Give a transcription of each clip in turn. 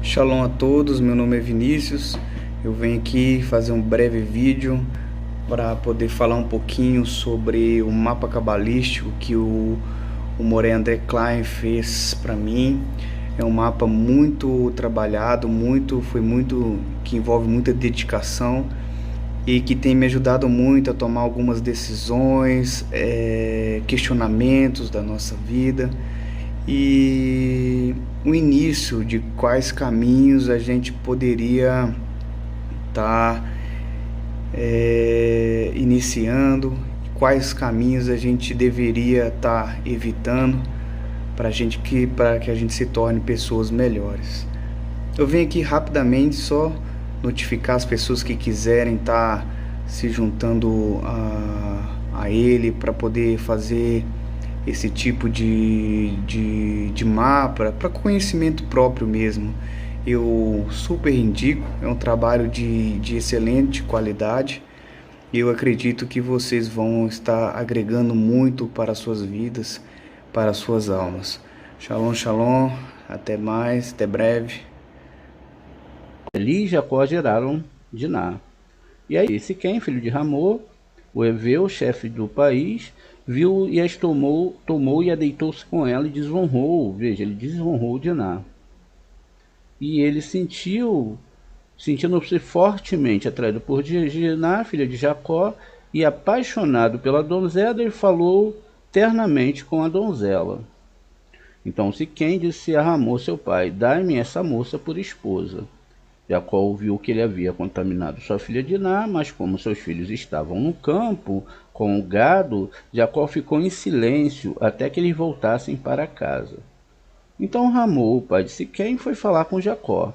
Shalom a todos, meu nome é Vinícius. Eu venho aqui fazer um breve vídeo para poder falar um pouquinho sobre o mapa cabalístico que o Moré André Klein fez para mim. É um mapa muito trabalhado, que envolve muita dedicação e que tem me ajudado muito a tomar algumas decisões, questionamentos da nossa vida e o início de quais caminhos a gente poderia estar iniciando, quais caminhos a gente deveria estar evitando para que a gente se torne pessoas melhores. Eu venho aqui rapidamente só notificar as pessoas que quiserem estar se juntando a ele para poder fazer esse tipo de mapa para conhecimento próprio mesmo. Eu super indico, é um trabalho de excelente qualidade e eu acredito que vocês vão estar agregando muito para as suas vidas, para as suas almas. Shalom, shalom, até mais, até breve. Ali e Jacó geraram Diná. E aí Siquém, filho de Ramô, o heveu, chefe do país, viu e as tomou e a deitou-se com ela e desonrou. Veja, ele desonrou Diná. E ele sentindo-se fortemente atraído por Diná, filha de Jacó, e apaixonado pela donzela, ele falou ternamente com a donzela. Então Siquém disse a Ramô, seu pai: dai-me essa moça por esposa. Jacó ouviu que ele havia contaminado sua filha Diná, mas como seus filhos estavam no campo com o gado, Jacó ficou em silêncio até que eles voltassem para casa. Então Ramô, o pai de Siquém, foi falar com Jacó.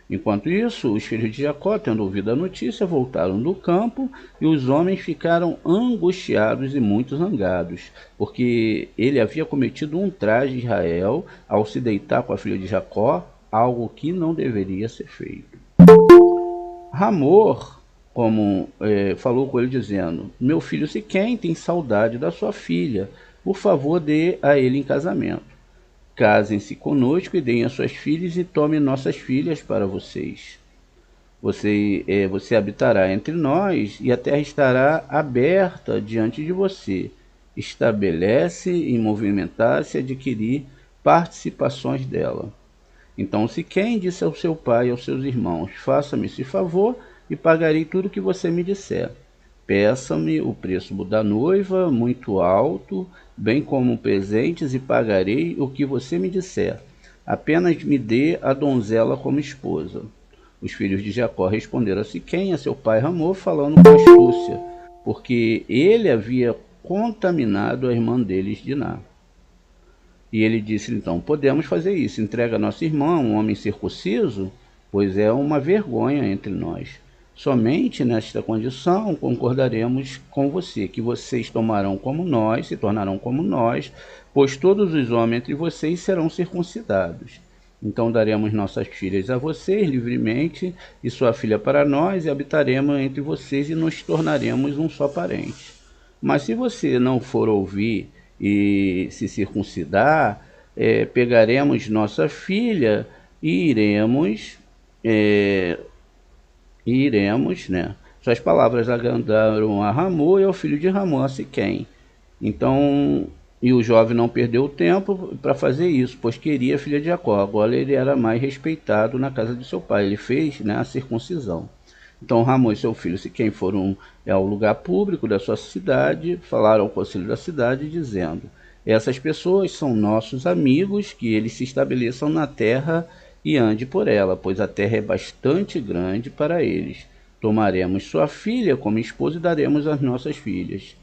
Enquanto isso, os filhos de Jacó, tendo ouvido a notícia, voltaram do campo, e os homens ficaram angustiados e muito zangados, porque ele havia cometido um traje de Israel ao se deitar com a filha de Jacó, algo que não deveria ser feito. Ramor, falou com ele dizendo: meu filho Siquém tem saudade da sua filha, por favor dê a ele em casamento. Casem-se conosco e deem as suas filhas e tomem nossas filhas para vocês. Você habitará entre nós e a terra estará aberta diante de você. Estabelece em movimentar-se e adquirir participações dela. Então Siquém disse ao seu pai e aos seus irmãos: faça-me esse favor e pagarei tudo o que você me disser. Peça-me o preço da noiva muito alto, bem como presentes, e pagarei o que você me disser. Apenas me dê a donzela como esposa. Os filhos de Jacó responderam a Siquém, a seu pai Ramô, falando com astúcia, porque ele havia contaminado a irmã deles, Diná. E ele disse: então, podemos fazer isso, entrega nossa irmã, um homem circunciso, pois é uma vergonha entre nós. Somente nesta condição concordaremos com você, que vocês tomarão como nós, se tornarão como nós, pois todos os homens entre vocês serão circuncidados. Então daremos nossas filhas a vocês livremente, e sua filha para nós, e habitaremos entre vocês e nos tornaremos um só parente. Mas se você não for ouvir e se circuncidar, pegaremos nossa filha e iremos, né? Suas palavras agradaram a Ramô e ao filho de Ramô, a Siquém. Então, e o jovem não perdeu tempo para fazer isso, pois queria a filha de Jacó. Agora ele era mais respeitado na casa de seu pai. Ele fez, né, a circuncisão. Então Ramon e seu filho Siquém foram ao lugar público da sua cidade, falaram ao conselho da cidade, dizendo: essas pessoas são nossos amigos, que eles se estabeleçam na terra e ande por ela, pois a terra é bastante grande para eles. Tomaremos sua filha como esposa e daremos as nossas filhas.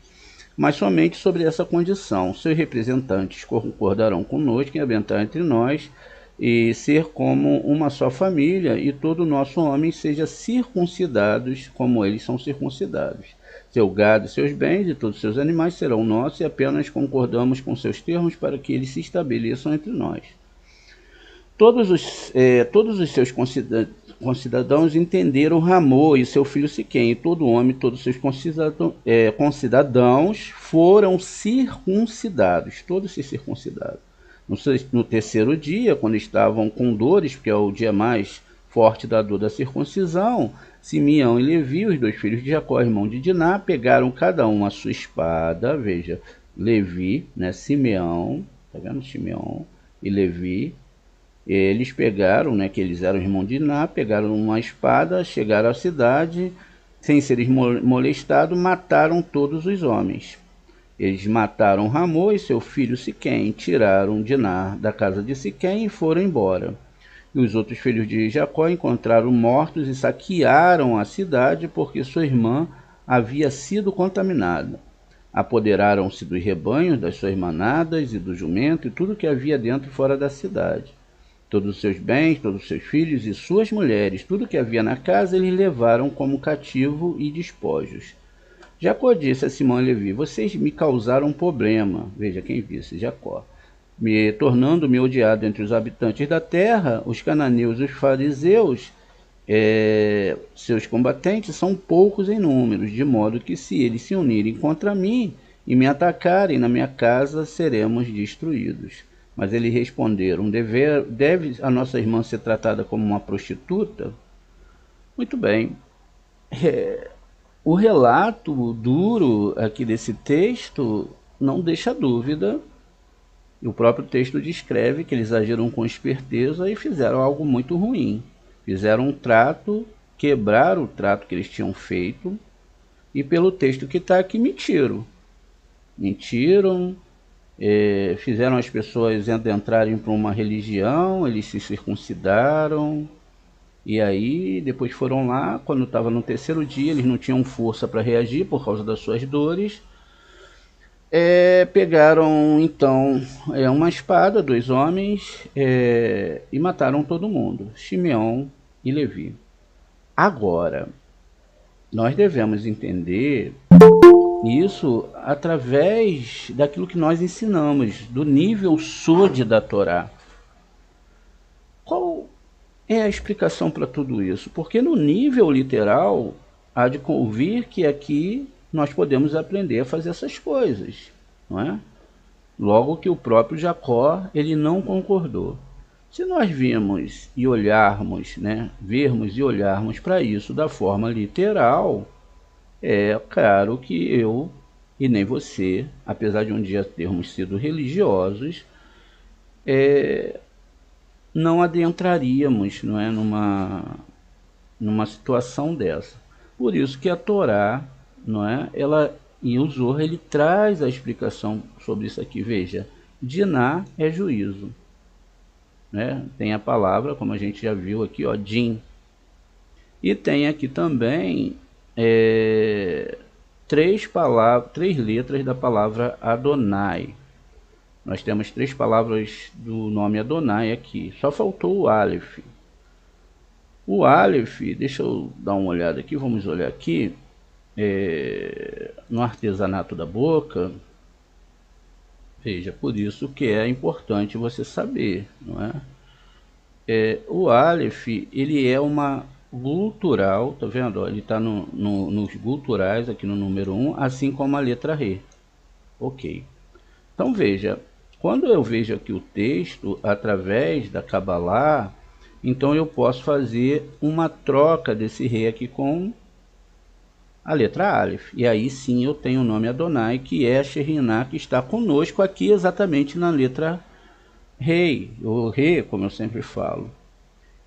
Mas somente sobre essa condição: seus representantes concordarão conosco em habitar entre nós e ser como uma só família, e todo nosso homem seja circuncidados como eles são circuncidados. Seu gado, seus bens e todos seus animais serão nossos, e apenas concordamos com seus termos para que eles se estabeleçam entre nós. Todos os seus concidadãos entenderam Ramô e seu filho Siquém, e todo homem e todos seus concidadãos foram circuncidados, todos se circuncidaram. No terceiro dia, quando estavam com dores, porque é o dia mais forte da dor da circuncisão, Simeão e Levi, os dois filhos de Jacó, irmão de Diná, pegaram cada um a sua espada. Veja, Levi, né, Simeão, tá vendo? Simeão e Levi, eles pegaram, né, que eles eram irmãos de Diná, pegaram uma espada, chegaram à cidade, sem serem molestados, mataram todos os homens. Eles mataram Ramô e seu filho Siquém, tiraram Diná da casa de Siquém e foram embora. E os outros filhos de Jacó encontraram mortos e saquearam a cidade, porque sua irmã havia sido contaminada. Apoderaram-se dos rebanhos, das suas manadas e do jumento, e tudo que havia dentro e fora da cidade. Todos os seus bens, todos os seus filhos e suas mulheres, tudo que havia na casa, eles levaram como cativo e despojos. Jacó disse a Simão e Levi: vocês me causaram um problema. Veja quem disse: Jacó. Tornando-me odiado entre os habitantes da terra. Os cananeus e os fariseus, seus combatentes, são poucos em números, de modo que, se eles se unirem contra mim e me atacarem na minha casa, seremos destruídos. Mas eles responderam: deve a nossa irmã ser tratada como uma prostituta? Muito bem. O relato duro aqui desse texto não deixa dúvida. O próprio texto descreve que eles agiram com esperteza e fizeram algo muito ruim. Fizeram um trato, quebraram o trato que eles tinham feito, e pelo texto que está aqui, mentiram. Fizeram as pessoas entrarem para uma religião, eles se circuncidaram. E aí, depois foram lá, quando estava no terceiro dia, eles não tinham força para reagir por causa das suas dores. Pegaram, então, uma espada, dois homens, e mataram todo mundo, Simeão e Levi. Agora, nós devemos entender isso através daquilo que nós ensinamos, do nível Sod da Torá. Qual é a explicação para tudo isso? Porque no nível literal, há de convir que aqui nós podemos aprender a fazer essas coisas, não é? Logo que o próprio Jacó, ele não concordou. Se nós vermos e olharmos para isso da forma literal, é claro que eu e nem você, apesar de um dia termos sido religiosos, não adentraríamos, não é, numa situação dessa. Por isso que a Torá, não é, e o Zohar, ele traz a explicação sobre isso aqui. Veja, Diná é juízo, né? Tem a palavra, como a gente já viu aqui, ó, Din. E tem aqui também três letras da palavra Adonai. Nós temos três palavras do nome Adonai aqui. Só faltou o Aleph. O Aleph, deixa eu dar uma olhada aqui, vamos olhar aqui. No artesanato da boca. Veja, por isso que é importante você saber, não é? O Aleph, ele é uma gutural, tá vendo? Ele está nos guturais, aqui no número 1, assim como a letra Re. Ok. Então veja, quando eu vejo aqui o texto através da Kabbalah, então eu posso fazer uma troca desse Re aqui com a letra Aleph. E aí sim eu tenho o nome Adonai, que é a Shekhinah, que está conosco aqui exatamente na letra Rei, ou Re, como eu sempre falo.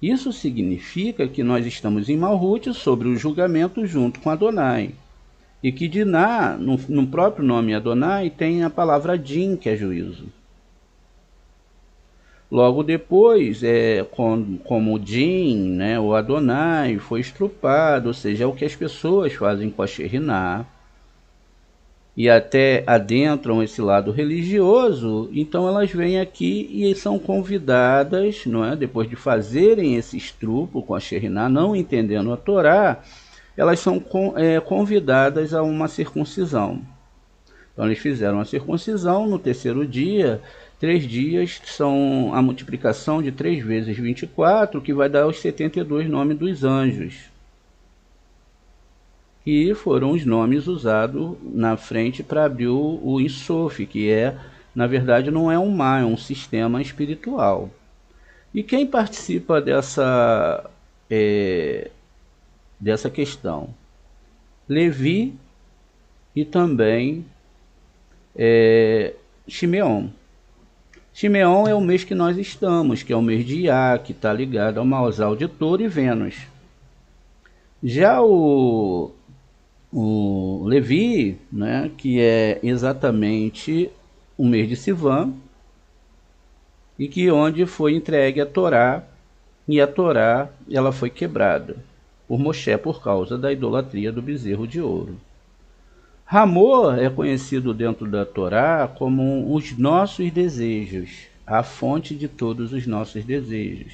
Isso significa que nós estamos em Malhut sobre o julgamento junto com Adonai. E que Diná, no próprio nome Adonai, tem a palavra Din, que é juízo. Logo depois, como Din, né, o Adonai, foi estrupado, ou seja, é o que as pessoas fazem com a Shekhinah, e até adentram esse lado religioso, então elas vêm aqui e são convidadas, não é? Depois de fazerem esse estrupo com a Shekhinah, não entendendo a Torá, elas são convidadas a uma circuncisão. Então eles fizeram a circuncisão no terceiro dia. 3 dias são a multiplicação de 3 vezes 24, que vai dar os 72 nomes dos anjos. E foram os nomes usados na frente para abrir o Insof, que na verdade não é um mar, é um sistema espiritual. E quem participa dessa questão? Levi e também Shimeon. Shimeon é o mês que nós estamos, que é o mês de Iá, que está ligado ao Mausal de Touro e Vênus. Já o Levi, né, que é exatamente o mês de Sivan, e que onde foi entregue a Torá, e a Torá ela foi quebrada por Moshe por causa da idolatria do bezerro de ouro. Ramor é conhecido dentro da Torá como os nossos desejos, a fonte de todos os nossos desejos.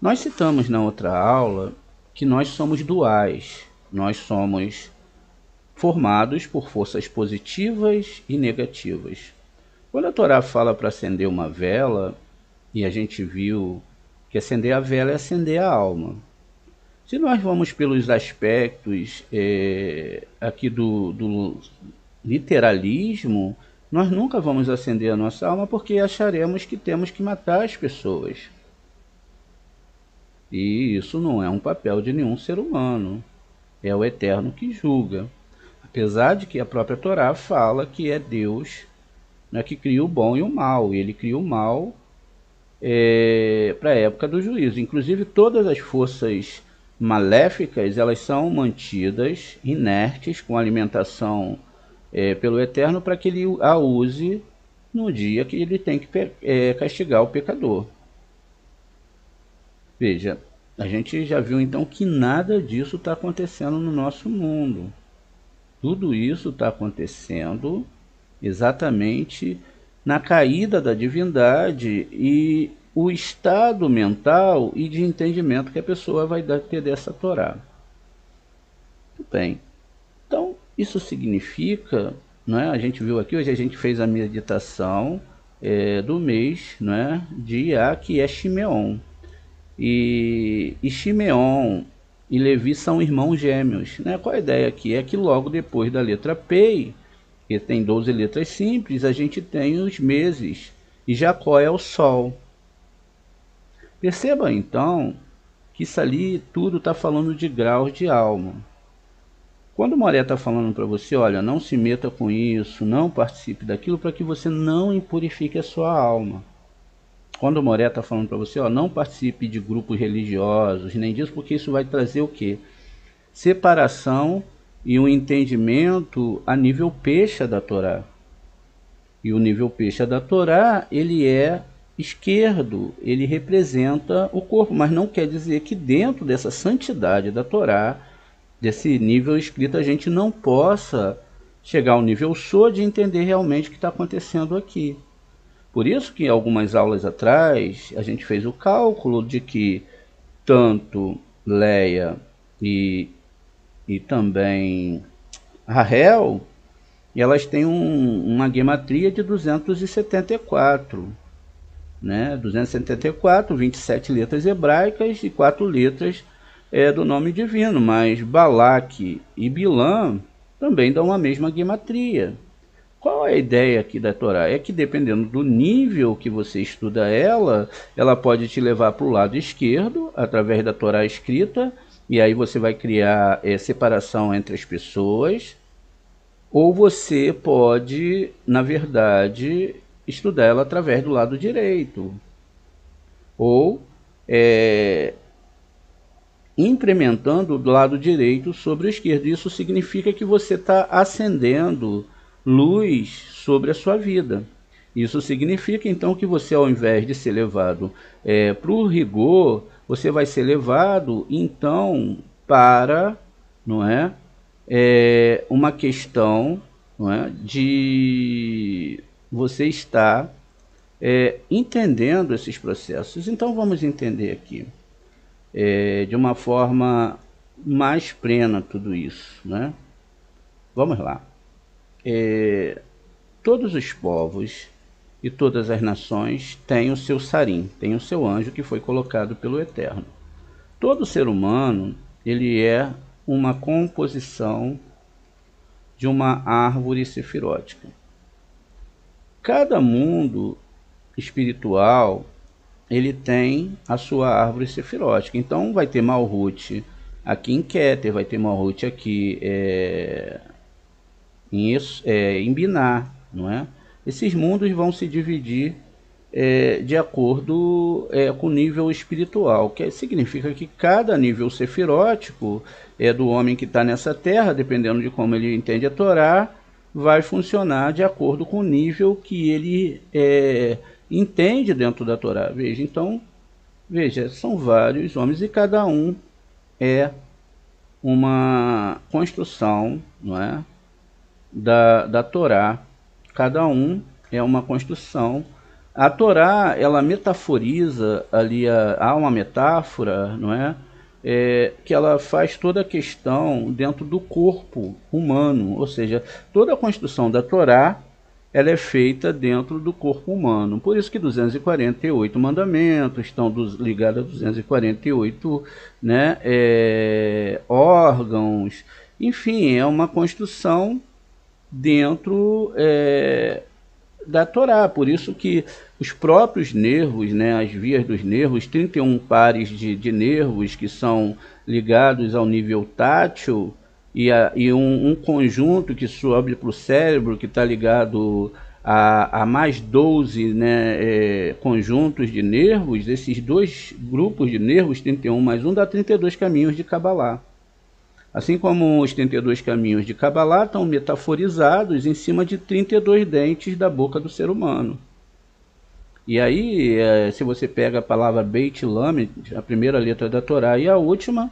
Nós citamos na outra aula que nós somos duais, nós somos formados por forças positivas e negativas. Quando a Torá fala para acender uma vela, e a gente viu que acender a vela é acender a alma. Se nós vamos pelos aspectos aqui do literalismo, nós nunca vamos acender a nossa alma porque acharemos que temos que matar as pessoas. E isso não é um papel de nenhum ser humano. É o Eterno que julga. Apesar de que a própria Torá fala que é Deus, né, que cria o bom e o mal. E ele cria o mal para a época do juízo. Inclusive todas as forças maléficas, elas são mantidas inertes com alimentação pelo Eterno para que ele a use no dia que ele tem que castigar o pecador. Veja, a gente já viu então que nada disso está acontecendo no nosso mundo. Tudo isso está acontecendo exatamente na caída da divindade e o estado mental e de entendimento que a pessoa vai ter dessa Torá. Muito bem. Então, isso significa, não é? A gente viu aqui, hoje a gente fez a meditação do mês, não é? De Iá, que é Shimeon. E Shimeon e Levi são irmãos gêmeos, né? Qual a ideia aqui? É que logo depois da letra P, que tem 12 letras simples, a gente tem os meses, e Jacó é o Sol. Perceba então que isso ali tudo está falando de graus de alma. Quando o Moré está falando para você, olha, não se meta com isso, não participe daquilo, para que você não impurifique a sua alma. Quando o Moré está falando para você, ó, não participe de grupos religiosos, nem disso, porque isso vai trazer o quê? Separação e um entendimento a nível peixe da Torá. E o nível peixe da Torá, ele é esquerdo, ele representa o corpo, mas não quer dizer que dentro dessa santidade da Torá, desse nível escrito, a gente não possa chegar ao nível Sod e entender realmente o que está acontecendo aqui. Por isso que algumas aulas atrás a gente fez o cálculo de que tanto Leia e também Rahel, elas têm uma gematria de 274, né? 274, 27 letras hebraicas e 4 letras do nome divino, mas Balaque e Bilã também dão a mesma gematria. Qual é a ideia aqui da Torá? É que dependendo do nível que você estuda ela pode te levar para o lado esquerdo, através da Torá escrita, e aí você vai criar separação entre as pessoas, ou você pode, na verdade, estudar ela através do lado direito. Ou incrementando do lado direito sobre o esquerdo. Isso significa que você está acendendo luz sobre a sua vida. Isso significa então que você, ao invés de ser levado para o rigor, você vai ser levado então para, não é, uma questão, não é, de você estar entendendo esses processos. Então vamos entender aqui de uma forma mais plena tudo isso, né? Vamos lá. Todos os povos e todas as nações têm o seu sarim, têm o seu anjo que foi colocado pelo Eterno. Todo ser humano, ele é uma composição de uma árvore sefirótica. Cada mundo espiritual, ele tem a sua árvore sefirótica. Então vai ter Malhut aqui em Keter, vai ter Malhut aqui em Binah, não é? Esses mundos vão se dividir de acordo com o nível espiritual, que significa que cada nível sefirótico do homem que está nessa terra, dependendo de como ele entende a Torá, vai funcionar de acordo com o nível que ele entende dentro da Torá. Veja, então, são vários homens e cada um é uma construção, não é, da Torá. Cada um é uma construção. A Torá, ela metaforiza ali, há uma metáfora, não é? Que ela faz toda a questão dentro do corpo humano, ou seja, toda a construção da Torá, ela é feita dentro do corpo humano. Por isso que 248 mandamentos estão ligados a 248, né, órgãos, enfim, é uma construção dentro da Torá. Por isso que os próprios nervos, né, as vias dos nervos, 31 pares de nervos que são ligados ao nível tátil e um conjunto que sobe para o cérebro, que está ligado a mais 12, né, conjuntos de nervos. Esses dois grupos de nervos, 31 mais 1, dá 32 caminhos de Kabbalah. Assim como os 32 caminhos de Kabbalah estão metaforizados em cima de 32 dentes da boca do ser humano. E aí, se você pega a palavra Beit Lamed, a primeira letra da Torá e a última,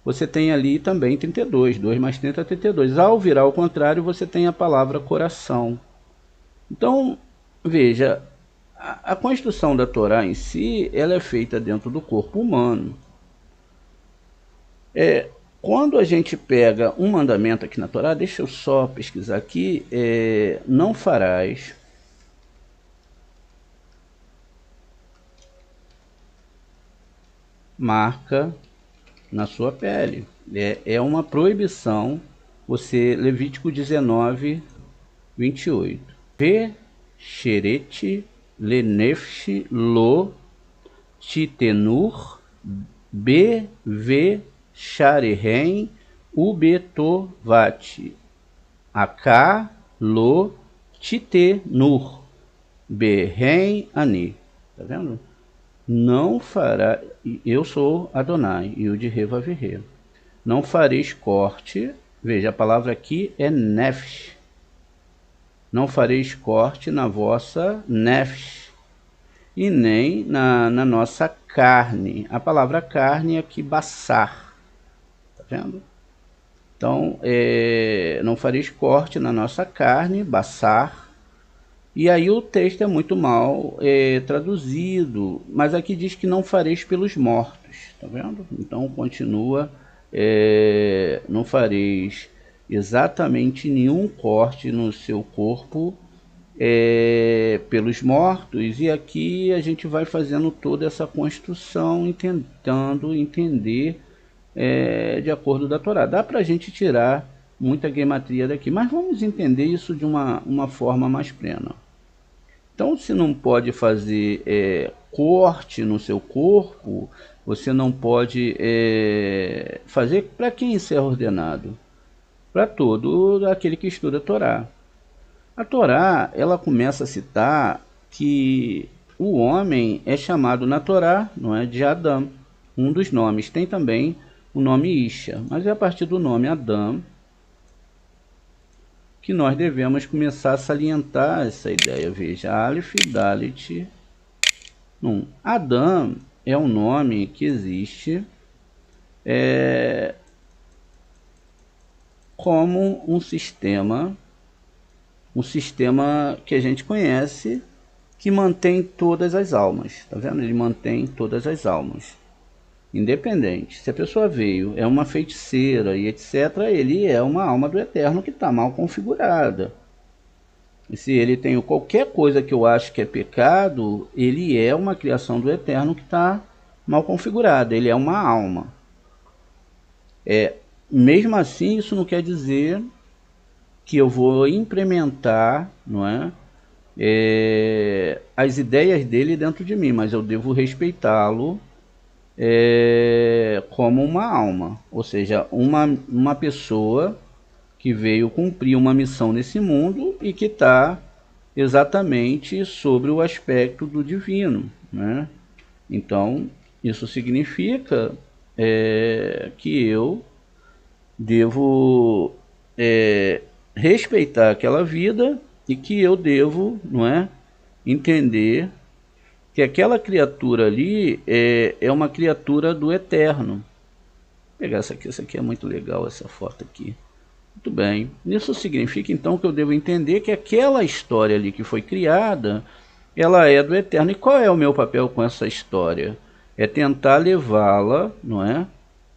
você tem ali também 32, 2 mais 30 é 32. Ao virar ao contrário, você tem a palavra coração. Então, veja, a construção da Torá em si, ela é feita dentro do corpo humano. Quando a gente pega um mandamento aqui na Torá, deixa eu só pesquisar aqui, não farás marca na sua pele. É uma proibição, Levítico 19, 28. Ve-sheret lenefsh lo titenur be-ve Sharehen Ubetovat Aka Lo Tite Nur Berren Ani. Tá vendo? Não fará. Eu sou Adonai, e o de Reva Virre. Não fareis corte. Veja, a palavra aqui é nefesh. Não fareis corte na vossa nefesh, e nem na nossa carne. A palavra carne é aqui bassar. Vendo? Então, não fareis corte na nossa carne, bassar. E aí o texto é muito mal traduzido, mas aqui diz que não fareis pelos mortos, tá vendo? Então continua, não fareis exatamente nenhum corte no seu corpo pelos mortos. E aqui a gente vai fazendo toda essa construção, tentando entender de acordo da Torá. Dá para a gente tirar muita gematria daqui, mas vamos entender isso de uma forma mais plena. Então, se não pode fazer corte no seu corpo, você não pode fazer. Para quem isso é ordenado? Para todo aquele que estuda a Torá. A Torá, ela começa a citar que o homem é chamado na Torá, não é, de Adão, um dos nomes. Tem também o nome Isha, mas é a partir do nome Adão que nós devemos começar a salientar essa ideia. Veja, Aleph, Dalet, Nun. Adão é um nome que existe como um sistema que a gente conhece, que mantém todas as almas. Tá vendo? Ele mantém todas as almas, independente. Se a pessoa veio, é uma feiticeira e etc., ele é uma alma do Eterno que está mal configurada. E se ele tem qualquer coisa que eu acho que é pecado, ele é uma criação do Eterno que está mal configurada. Ele é uma alma. Mesmo assim, isso não quer dizer que eu vou implementar, não é, as ideias dele dentro de mim, mas eu devo respeitá-lo como uma alma, ou seja, uma pessoa que veio cumprir uma missão nesse mundo e que está exatamente sobre o aspecto do divino, né? Então, isso significa que eu devo respeitar aquela vida e que eu devo, não é, entender que aquela criatura ali é uma criatura do Eterno. Vou pegar essa aqui é muito legal, essa foto aqui. Muito bem. Isso significa então que eu devo entender que aquela história ali que foi criada, ela é do Eterno. E qual é o meu papel com essa história? É tentar levá-la, não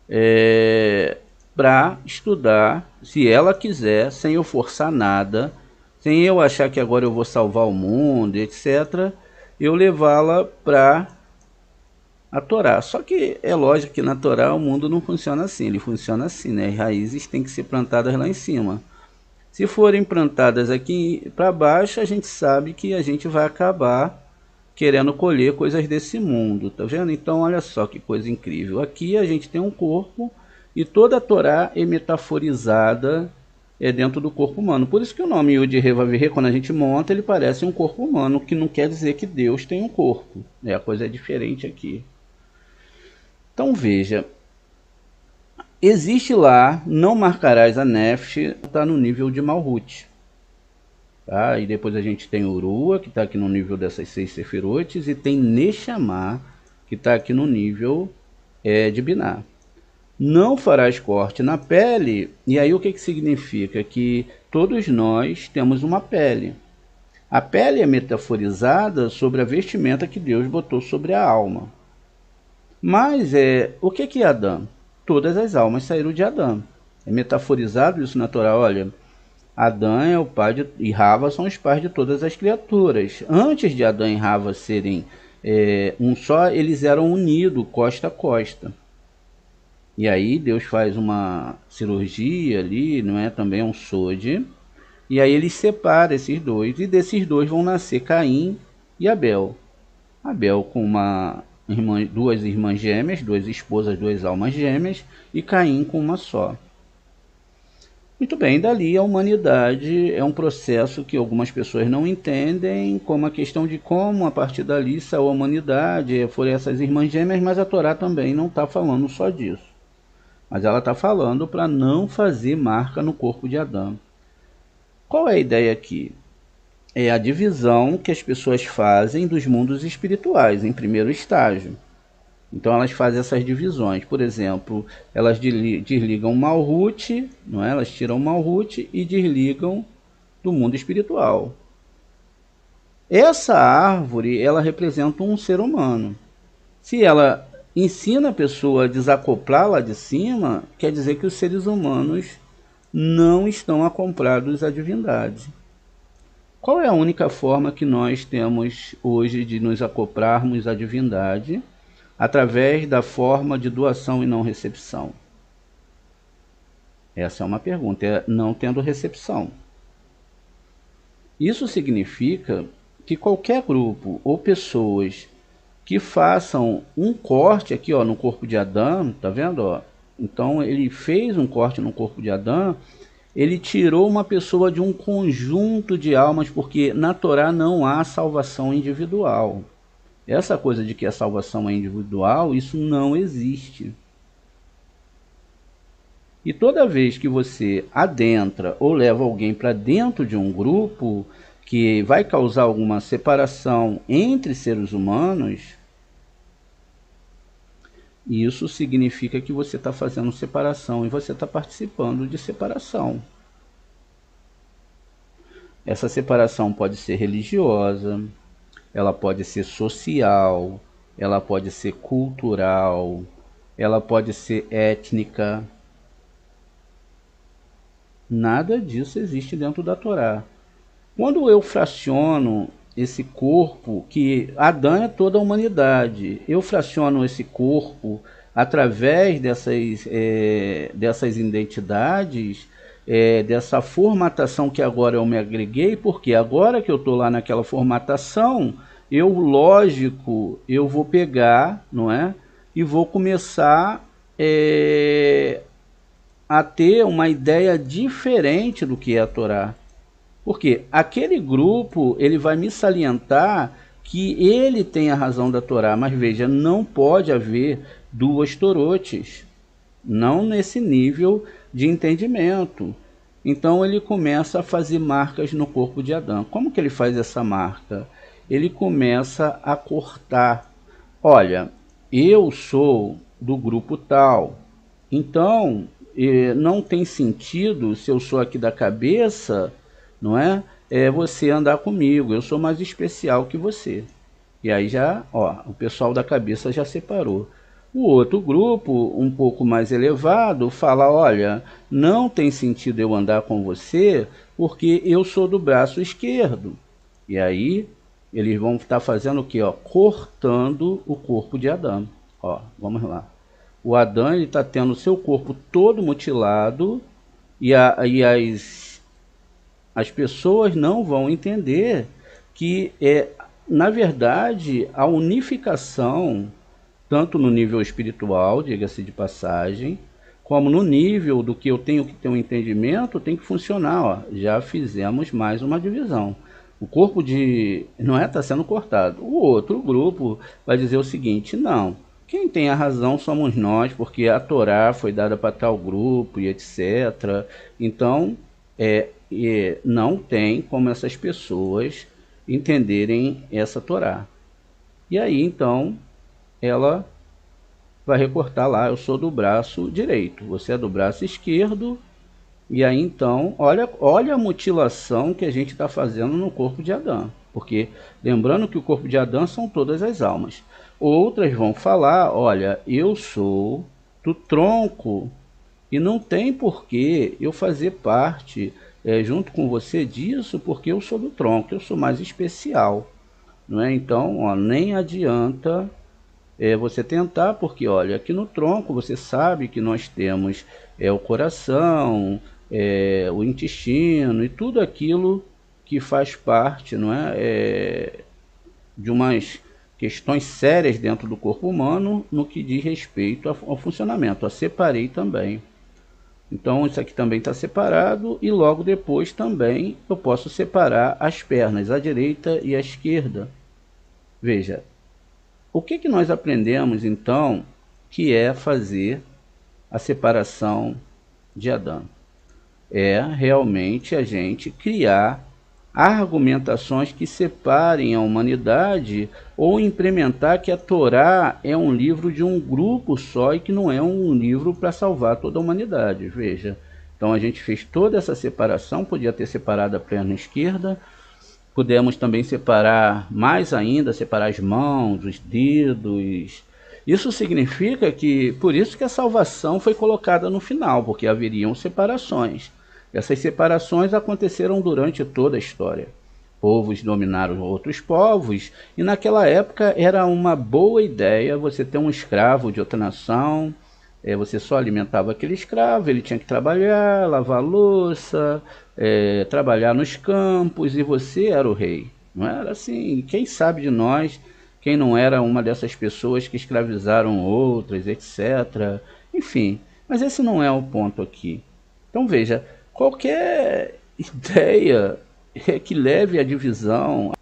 é, para estudar, se ela quiser, sem eu forçar nada, sem eu achar que agora eu vou salvar o mundo, etc., eu levá-la para a Torá. Só que é lógico que na Torá o mundo não funciona assim, ele funciona assim, né? As raízes têm que ser plantadas lá em cima. Se forem plantadas aqui para baixo, a gente sabe que a gente vai acabar querendo colher coisas desse mundo, tá vendo? Então olha só que coisa incrível. Aqui a gente tem um corpo e toda a Torá é metaforizada dentro do corpo humano. Por isso que o nome Yud He Vav He, quando a gente monta, ele parece um corpo humano, que não quer dizer que Deus tem um corpo. A coisa é diferente aqui. Então veja, existe lá, não marcarás a Nefesh, está no nível de Malhut. Tá? E depois a gente tem Urua, que está aqui no nível dessas 6 Sefirotes, e tem Neshama, que está aqui no nível de Binah. Não farás corte na pele, e aí o que significa? Que todos nós temos uma pele. A pele é metaforizada sobre a vestimenta que Deus botou sobre a alma. Mas o que é Adão? Todas as almas saíram de Adão. É metaforizado isso na Torá. Olha, Adão é o pai e Rava são os pais de todas as criaturas. Antes de Adão e Rava serem um só, eles eram unidos, costa a costa. E aí Deus faz uma cirurgia ali, não é? Também um sode. E aí ele separa esses dois. E desses dois vão nascer Caim e Abel. Abel com duas irmãs gêmeas, duas esposas, duas almas gêmeas. E Caim com uma só. Muito bem, dali a humanidade é um processo que algumas pessoas não entendem, como a questão de como a partir dali saiu a humanidade, foram essas irmãs gêmeas, mas a Torá também não está falando só disso. Mas ela está falando para não fazer marca no corpo de Adão. Qual é a ideia aqui? É a divisão que as pessoas fazem dos mundos espirituais, em primeiro estágio. Então elas fazem essas divisões. Por exemplo, elas desligam Malhut, não é? Elas tiram Malhut e desligam do mundo espiritual. Essa árvore, ela representa um ser humano. Se ela ensina a pessoa a desacoplar lá de cima, quer dizer que os seres humanos não estão acoplados à divindade. Qual é a única forma que nós temos hoje de nos acoplarmos à divindade? Através da forma de doação e não recepção. Essa é uma pergunta, não tendo recepção. Isso significa que qualquer grupo ou pessoas que façam um corte aqui, ó, no corpo de Adão, tá vendo, ó? Então ele fez um corte no corpo de Adão, ele tirou uma pessoa de um conjunto de almas, porque na Torá não há salvação individual. Essa coisa de que a salvação é individual, isso não existe. E toda vez que você adentra ou leva alguém para dentro de um grupo que vai causar alguma separação entre seres humanos, isso significa que você está fazendo separação e você está participando de separação. Essa separação pode ser religiosa, ela pode ser social, ela pode ser cultural, ela pode ser étnica. Nada disso existe dentro da Torá. Quando eu fraciono esse corpo, que Adão é toda a humanidade, eu fraciono esse corpo através dessas identidades, dessa formatação que agora eu me agreguei, porque agora que eu estou lá naquela formatação, lógico, eu vou pegar, não é? E vou começar a ter uma ideia diferente do que é a Torá. Porque aquele grupo, ele vai me salientar que ele tem a razão da Torá, mas veja, não pode haver duas Torotes, não nesse nível de entendimento. Então ele começa a fazer marcas no corpo de Adão. Como que ele faz essa marca? Ele começa a cortar. Olha, eu sou do grupo tal, então não tem sentido, se eu sou aqui da cabeça, não é? Você andar comigo, eu sou mais especial que você. E aí já, ó, o pessoal da cabeça já separou. O outro grupo, um pouco mais elevado, fala, olha, não tem sentido eu andar com você, porque eu sou do braço esquerdo. E aí eles vão estar fazendo o quê? Ó, cortando o corpo de Adão. Ó, vamos lá. O Adão está tendo seu corpo todo mutilado e as pessoas não vão entender que, na verdade, a unificação, tanto no nível espiritual, diga-se de passagem, como no nível do que eu tenho que ter um entendimento, tem que funcionar. Ó. Já fizemos mais uma divisão. O corpo de Noé está sendo cortado. O outro grupo vai dizer o seguinte, não, quem tem a razão somos nós, porque a Torá foi dada para tal grupo e etc. Então, não tem como essas pessoas entenderem essa Torá. E aí, então, ela vai recortar lá, eu sou do braço direito, você é do braço esquerdo, e aí, então, olha a mutilação que a gente está fazendo no corpo de Adão. Porque, lembrando que o corpo de Adão são todas as almas. Outras vão falar, olha, eu sou do tronco e não tem porquê eu fazer parte junto com você disso, porque eu sou do tronco, eu sou mais especial. Não é? Então, ó, nem adianta você tentar, porque olha, aqui no tronco você sabe que nós temos o coração, o intestino e tudo aquilo que faz parte, não é, de umas questões sérias dentro do corpo humano no que diz respeito ao funcionamento. Eu separei também. Então isso aqui também está separado e logo depois também eu posso separar as pernas, a direita e a esquerda. Veja, o que nós aprendemos então que é fazer a separação de Adão? É realmente a gente criar argumentações que separem a humanidade ou implementar que a Torá é um livro de um grupo só e que não é um livro para salvar toda a humanidade. Veja, então a gente fez toda essa separação, podia ter separado a perna esquerda, pudemos também separar mais ainda, separar as mãos, os dedos. Isso significa que, por isso que a salvação foi colocada no final, porque haveriam separações. Essas separações aconteceram durante toda a história. Povos dominaram outros povos, e naquela época era uma boa ideia você ter um escravo de outra nação. Você só alimentava aquele escravo, ele tinha que trabalhar, lavar louça, trabalhar nos campos, e você era o rei. Não era assim? Quem sabe de nós, quem não era uma dessas pessoas que escravizaram outras, etc. Enfim, mas esse não é o ponto aqui. Então veja, qualquer ideia que leve à divisão,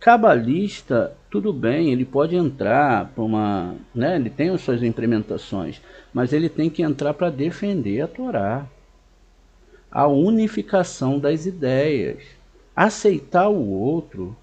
cabalista, tudo bem, ele pode entrar para uma, né, ele tem as suas implementações, mas ele tem que entrar para defender a Torá, a unificação das ideias, aceitar o outro.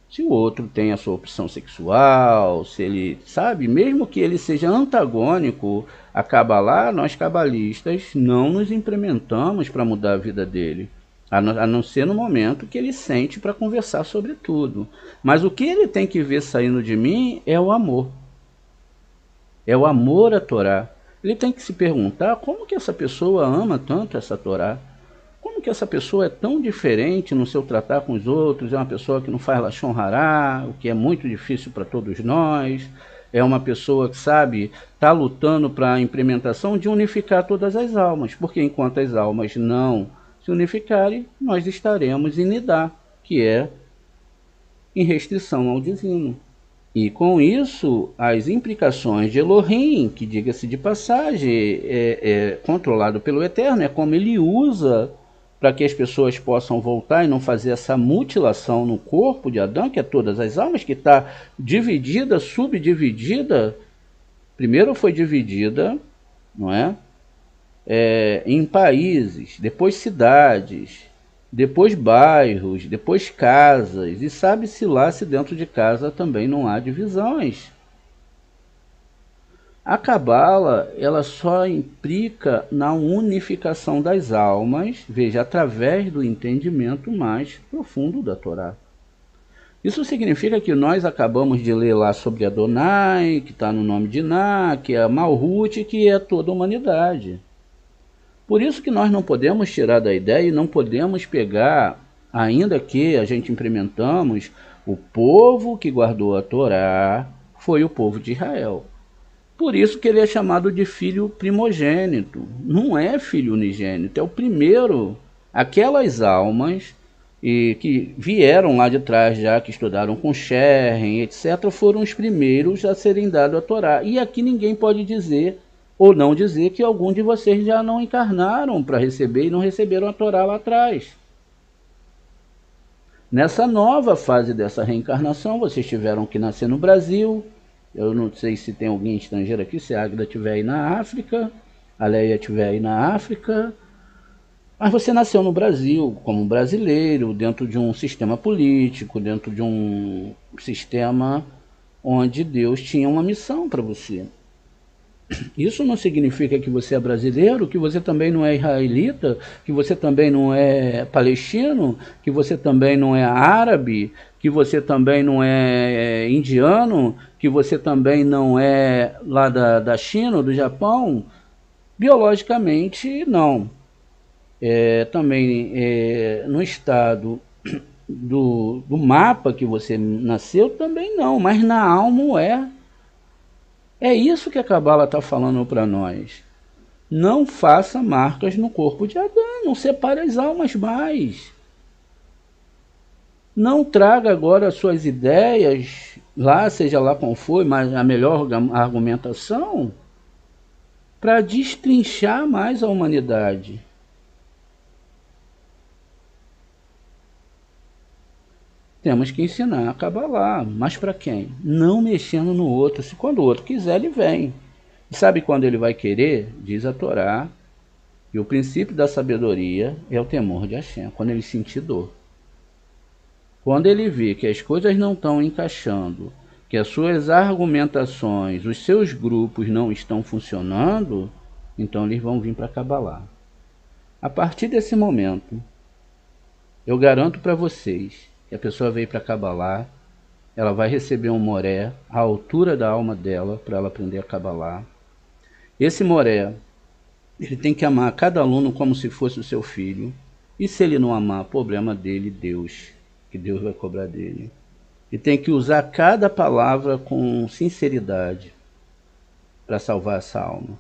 Se o outro tem a sua opção sexual, se ele, sabe, mesmo que ele seja antagônico a Kabbalah, nós cabalistas não nos implementamos para mudar a vida dele, a não ser no momento que ele sente para conversar sobre tudo. Mas o que ele tem que ver saindo de mim é o amor. É o amor à Torá. Ele tem que se perguntar como que essa pessoa ama tanto essa Torá. Como que essa pessoa é tão diferente no seu tratar com os outros? É uma pessoa que não faz Lashon Hará, o que é muito difícil para todos nós. É uma pessoa que, sabe, está lutando para a implementação de unificar todas as almas. Porque enquanto as almas não se unificarem, nós estaremos em Nidá, que é em restrição ao divino. E com isso, as implicações de Elohim, que diga-se de passagem, é controlado pelo Eterno, é como ele usa para que as pessoas possam voltar e não fazer essa mutilação no corpo de Adão, que é todas as almas, que está dividida, subdividida. Primeiro foi dividida, não é? Em países, depois cidades, depois bairros, depois casas, e sabe-se lá se dentro de casa também não há divisões. A Cabala, ela só implica na unificação das almas, veja, através do entendimento mais profundo da Torá. Isso significa que nós acabamos de ler lá sobre Adonai, que está no nome de Ná, que é Malhut, que é toda a humanidade. Por isso que nós não podemos tirar da ideia e não podemos pegar, ainda que a gente implementamos, o povo que guardou a Torá foi o povo de Israel. Por isso que ele é chamado de filho primogênito. Não é filho unigênito, é o primeiro. Aquelas almas que vieram lá de trás já, que estudaram com Sherem, etc., foram os primeiros a serem dados a Torá. E aqui ninguém pode dizer ou não dizer que algum de vocês já não encarnaram para receber e não receberam a Torá lá atrás. Nessa nova fase dessa reencarnação, vocês tiveram que nascer no Brasil. Eu não sei se tem alguém estrangeiro aqui, se a Águida estiver aí na África, a Leia estiver aí na África. Mas você nasceu no Brasil como brasileiro, dentro de um sistema político, dentro de um sistema onde Deus tinha uma missão para você. Isso não significa que você é brasileiro, que você também não é israelita, que você também não é palestino, que você também não é árabe, que você também não é indiano, que você também não é lá da China ou do Japão. Biologicamente, não. Também no estado do mapa que você nasceu, também não, mas na alma é. É isso que a Cabala está falando para nós. Não faça marcas no corpo de Adão, não separe as almas mais. Não traga agora as suas ideias, lá, seja lá qual for, mas a melhor argumentação, para destrinchar mais a humanidade. Temos que ensinar a Kabbalah, mas para quem? Não mexendo no outro. Se quando o outro quiser, ele vem. E sabe quando ele vai querer? Diz a Torá, e o princípio da sabedoria é o temor de Hashem, quando ele sentir dor. Quando ele vê que as coisas não estão encaixando, que as suas argumentações, os seus grupos não estão funcionando, então eles vão vir para a Kabbalah. A partir desse momento, eu garanto para vocês que a pessoa veio para Kabbalah, ela vai receber um moré à altura da alma dela para ela aprender a Kabbalah. Esse moré, ele tem que amar cada aluno como se fosse o seu filho. E se ele não amar, problema dele, Deus, que Deus vai cobrar dele. E tem que usar cada palavra com sinceridade para salvar essa alma.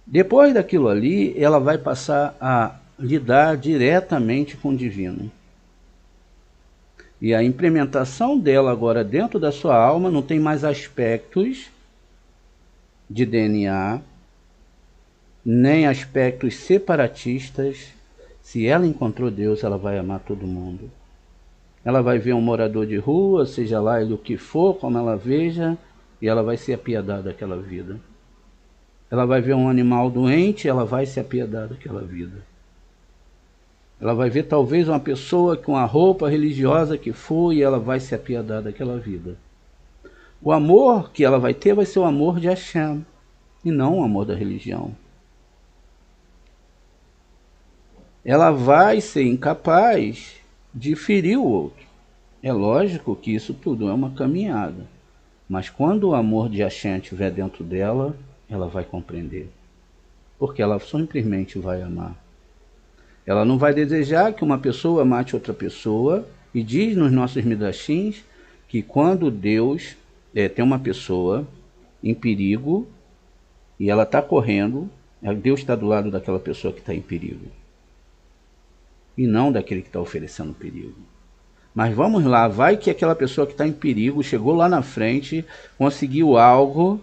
Depois daquilo ali, ela vai passar a lidar diretamente com o divino. E a implementação dela agora dentro da sua alma não tem mais aspectos de DNA, nem aspectos separatistas, Se ela encontrou Deus, ela vai amar todo mundo. Ela vai ver um morador de rua, seja lá ele o que for, como ela veja, e ela vai se apiedar daquela vida. Ela vai ver um animal doente, ela vai se apiedar daquela vida. Ela vai ver talvez uma pessoa com a roupa religiosa que for, e ela vai se apiedar daquela vida. O amor que ela vai ter vai ser o amor de Hashem, e não o amor da religião. Ela vai ser incapaz de ferir o outro. É lógico que isso tudo é uma caminhada, mas quando o amor de Hashem estiver dentro dela, ela vai compreender, porque ela simplesmente vai amar. Ela não vai desejar que uma pessoa mate outra pessoa, e diz nos nossos midrashins que quando Deus tem uma pessoa em perigo e ela está correndo, Deus está do lado daquela pessoa que está em perigo, e não daquele que está oferecendo perigo. Mas vamos lá, vai que aquela pessoa que está em perigo chegou lá na frente, conseguiu algo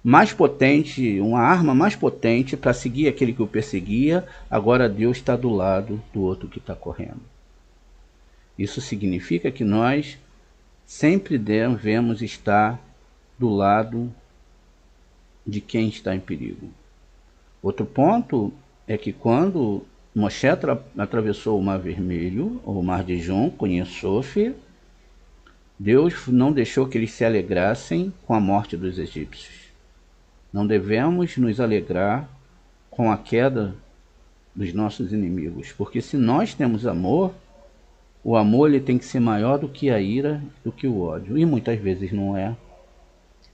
mais potente, uma arma mais potente para seguir aquele que o perseguia, agora Deus está do lado do outro que está correndo. Isso significa que nós sempre devemos estar do lado de quem está em perigo. Outro ponto é que quando Moshe atravessou o Mar Vermelho, ou o Mar de Jom, com Yesuf, Deus não deixou que eles se alegrassem com a morte dos egípcios. Não devemos nos alegrar com a queda dos nossos inimigos, porque se nós temos amor, o amor ele tem que ser maior do que a ira, do que o ódio, e muitas vezes não é.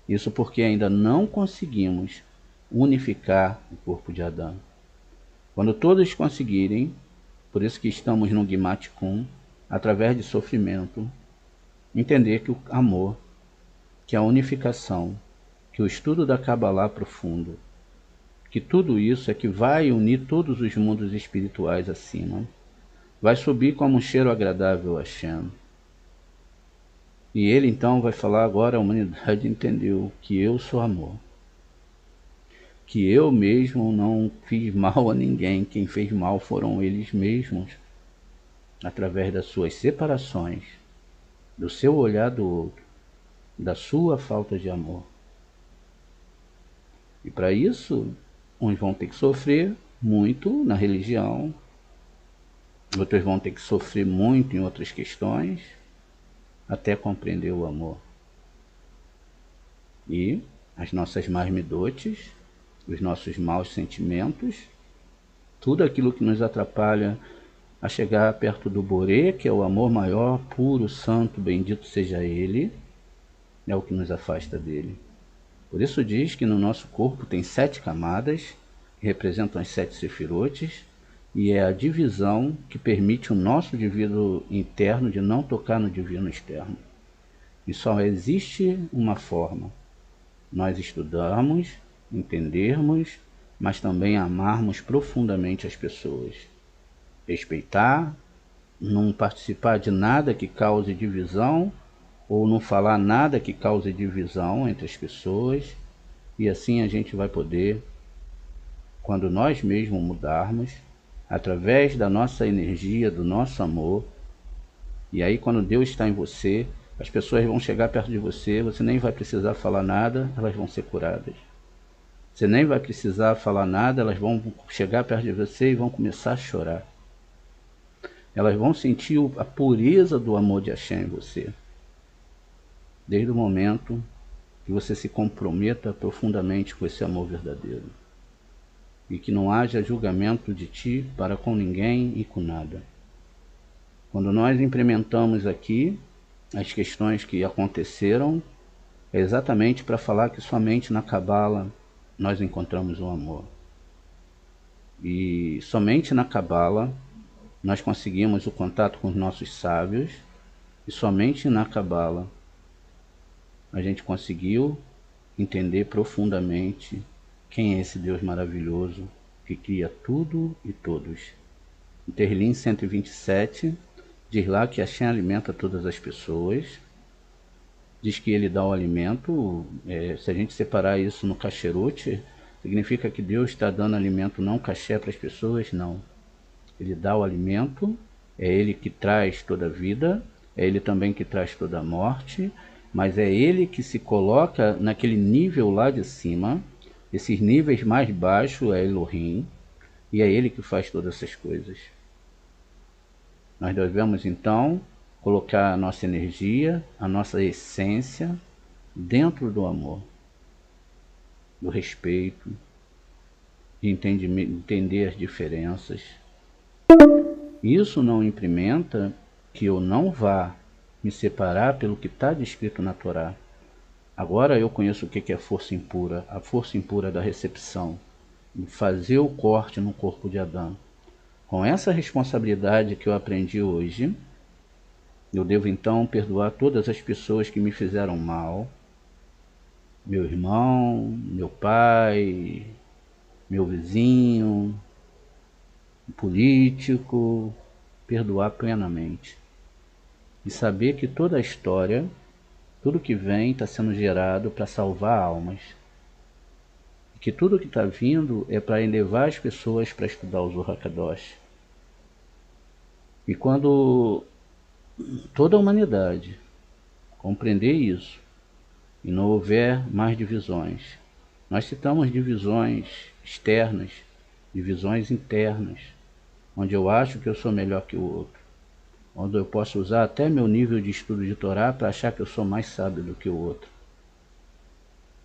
Isso porque ainda não conseguimos unificar o corpo de Adão. Quando todos conseguirem, por isso que estamos no Gimat Kun, através de sofrimento, entender que o amor, que a unificação, que o estudo da Kabbalah profundo, que tudo isso é que vai unir todos os mundos espirituais acima, vai subir como um cheiro agradável a Hashem. E ele então vai falar: agora a humanidade entendeu que eu sou amor, que eu mesmo não fiz mal a ninguém, quem fez mal foram eles mesmos, através das suas separações, do seu olhar do outro, da sua falta de amor. E para isso, uns vão ter que sofrer muito na religião, outros vão ter que sofrer muito em outras questões, até compreender o amor. E as nossas más midotes, os nossos maus sentimentos, tudo aquilo que nos atrapalha a chegar perto do Boré, que é o amor maior, puro, santo, bendito seja Ele, é o que nos afasta dele. Por isso diz que no nosso corpo tem 7 camadas, que representam as 7 sefirotes, e é a divisão que permite o nosso divino interno de não tocar no divino externo. E só existe uma forma: nós estudarmos, entendermos, mas também amarmos profundamente as pessoas. Respeitar, não participar de nada que cause divisão, ou não falar nada que cause divisão entre as pessoas, e assim a gente vai poder, quando nós mesmos mudarmos, através da nossa energia, do nosso amor, e aí quando Deus está em você, as pessoas vão chegar perto de você, você nem vai precisar falar nada, elas vão ser curadas. Você nem vai precisar falar nada, elas vão chegar perto de você e vão começar a chorar. Elas vão sentir a pureza do amor de Hashem em você, desde o momento que você se comprometa profundamente com esse amor verdadeiro, e que não haja julgamento de ti para com ninguém e com nada. Quando nós implementamos aqui as questões que aconteceram, é exatamente para falar que somente na Kabbalah nós encontramos o amor. E somente na Kabbalah nós conseguimos o contato com os nossos sábios, e somente na Kabbalah a gente conseguiu entender profundamente quem é esse Deus maravilhoso que cria tudo e todos. Em Tehillim 127, diz lá que Hashem alimenta todas as pessoas, diz que ele dá o alimento. Se a gente separar isso no kasherut, significa que Deus está dando alimento não kasher para as pessoas? Não. Ele dá o alimento, é Ele que traz toda a vida, é Ele também que traz toda a morte, mas é Ele que se coloca naquele nível lá de cima. Esses níveis mais baixos é Elohim, e é Ele que faz todas essas coisas. Nós devemos então colocar a nossa energia, a nossa essência dentro do amor, do respeito, de entender as diferenças. Isso não implementa que eu não vá me separar pelo que está descrito na Torá. Agora eu conheço o que é força impura, a força impura da recepção, de fazer o corte no corpo de Adão. Com essa responsabilidade que eu aprendi hoje, eu devo então perdoar todas as pessoas que me fizeram mal, meu irmão, meu pai, meu vizinho, político, perdoar plenamente. E saber que toda a história, tudo que vem está sendo gerado para salvar almas. E que tudo que está vindo é para elevar as pessoas para estudar o Zohar Kadosh. E quando toda a humanidade compreender isso, e não houver mais divisões, nós citamos divisões externas, divisões internas, onde eu acho que eu sou melhor que o outro, onde eu posso usar até meu nível de estudo de Torá para achar que eu sou mais sábio do que o outro,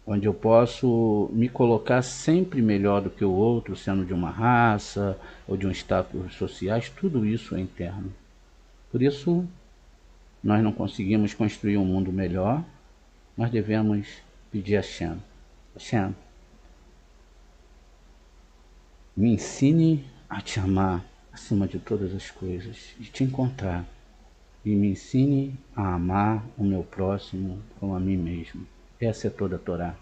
onde eu posso me colocar sempre melhor do que o outro, sendo de uma raça ou de um status sociais, tudo isso é interno. Por isso, nós não conseguimos construir um mundo melhor, nós devemos pedir a Hashem. Hashem, me ensine a te amar acima de todas as coisas e te encontrar. E me ensine a amar o meu próximo como a mim mesmo. Essa é toda a Torá.